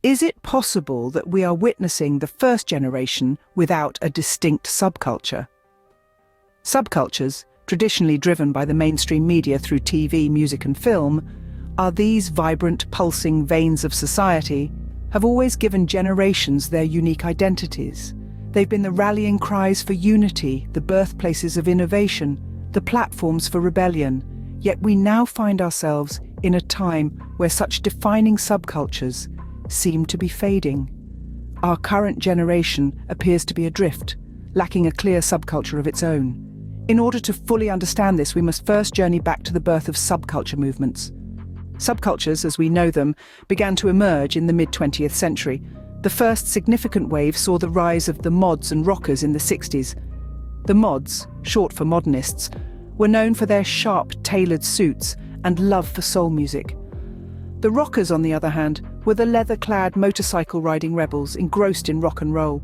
Is it possible that we are witnessing the first generation without a distinct subculture? Subcultures, traditionally driven by the mainstream media through TV, music and film, are these vibrant, pulsing veins of society, have always given generations their unique identities. They've been the rallying cries for unity, the birthplaces of innovation, the platforms for rebellion. Yet we now find ourselves in a time where such defining subcultures seem to be fading. Our current generation appears to be adrift, lacking a clear subculture of its own. In order to fully understand this, we must first journey back to the birth of subculture movements. Subcultures, as we know them, began to emerge in the mid-20th century. The first significant wave saw the rise of the mods and rockers in the 60s. The mods, short for modernists, were known for their sharp, tailored suits and love for soul music. The rockers, on the other hand, were the leather-clad motorcycle-riding rebels engrossed in rock and roll.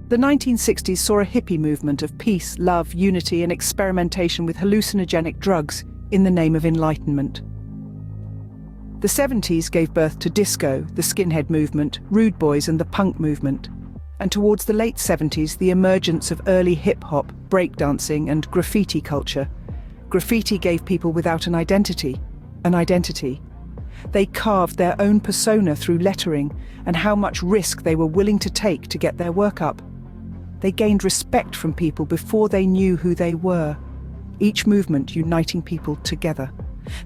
The 1960s saw a hippie movement of peace, love, unity and experimentation with hallucinogenic drugs in the name of enlightenment. The 70s gave birth to disco, the skinhead movement, rude boys and the punk movement. And towards the late 70s, the emergence of early hip-hop, breakdancing and graffiti culture. Graffiti gave people without an identity. They carved their own persona through lettering and how much risk they were willing to take to get their work up. They gained respect from people before they knew who they were, each movement uniting people together.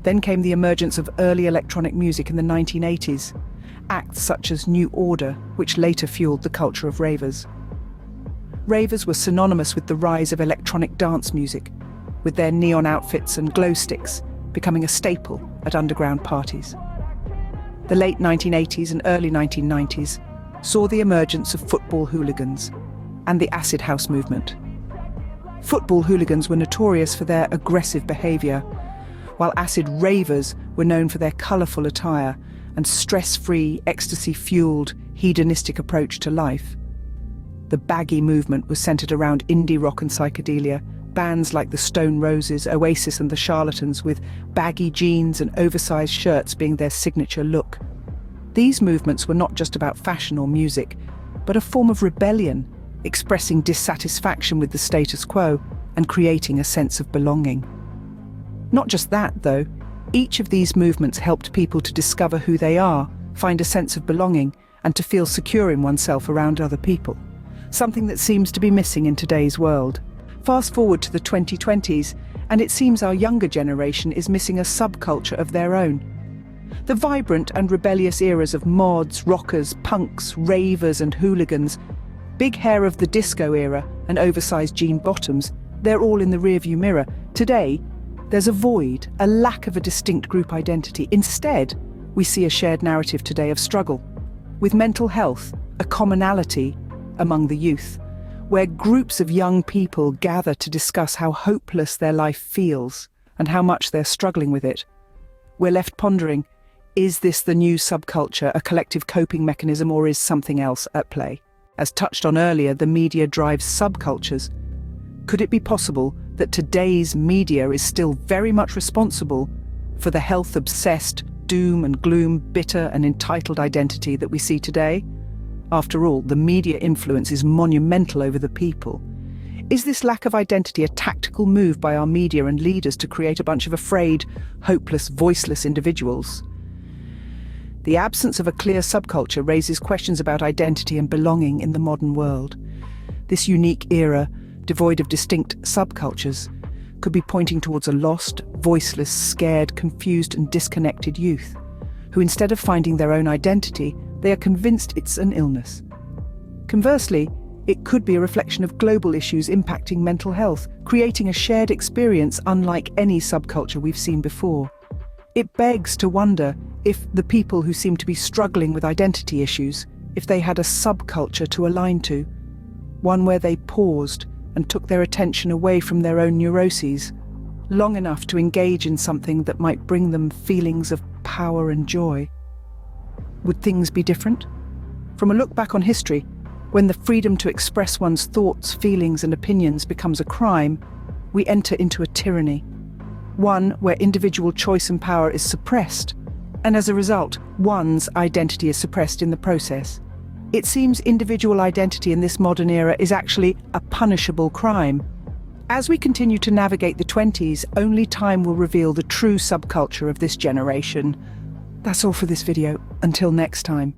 Then came the emergence of early electronic music in the 1980s, acts such as New Order, which later fueled the culture of ravers. Ravers were synonymous with the rise of electronic dance music, with their neon outfits and glow sticks becoming a staple at underground parties. The late 1980s and early 1990s saw the emergence of football hooligans and the acid house movement. Football hooligans were notorious for their aggressive behavior, while acid ravers were known for their colorful attire and stress-free, ecstasy-fueled, hedonistic approach to life. The baggy movement was centered around indie rock and psychedelia, bands like the Stone Roses, Oasis and the Charlatans, with baggy jeans and oversized shirts being their signature look. These movements were not just about fashion or music, but a form of rebellion, expressing dissatisfaction with the status quo and creating a sense of belonging. Not just that, though, each of these movements helped people to discover who they are, find a sense of belonging, and to feel secure in oneself around other people, something that seems to be missing in today's world. Fast forward to the 2020s, and it seems our younger generation is missing a subculture of their own. The vibrant and rebellious eras of mods, rockers, punks, ravers and hooligans, big hair of the disco era and oversized jean bottoms, they're all in the rearview mirror. Today, there's a void, a lack of a distinct group identity. Instead, we see a shared narrative today of struggle, with mental health a commonality among the youth, where groups of young people gather to discuss how hopeless their life feels and how much they're struggling with it. We're left pondering, is this the new subculture, a collective coping mechanism, or is something else at play? As touched on earlier, the media drives subcultures. Could it be possible that today's media is still very much responsible for the health-obsessed, doom and gloom, bitter and entitled identity that we see today? After all, the media influence is monumental over the people. Is this lack of identity a tactical move by our media and leaders to create a bunch of afraid, hopeless, voiceless individuals? The absence of a clear subculture raises questions about identity and belonging in the modern world. This unique era, devoid of distinct subcultures, could be pointing towards a lost, voiceless, scared, confused and disconnected youth, who instead of finding their own identity, they are convinced it's an illness. Conversely, it could be a reflection of global issues impacting mental health, creating a shared experience unlike any subculture we've seen before. It begs to wonder if the people who seem to be struggling with identity issues, if they had a subculture to align to, one where they paused and took their attention away from their own neuroses, long enough to engage in something that might bring them feelings of power and joy. Would things be different? From a look back on history, when the freedom to express one's thoughts, feelings and opinions becomes a crime, we enter into a tyranny. One where individual choice and power is suppressed, and as a result, one's identity is suppressed in the process. It seems individual identity in this modern era is actually a punishable crime. As we continue to navigate the 20s, only time will reveal the true subculture of this generation. That's all for this video. Until next time.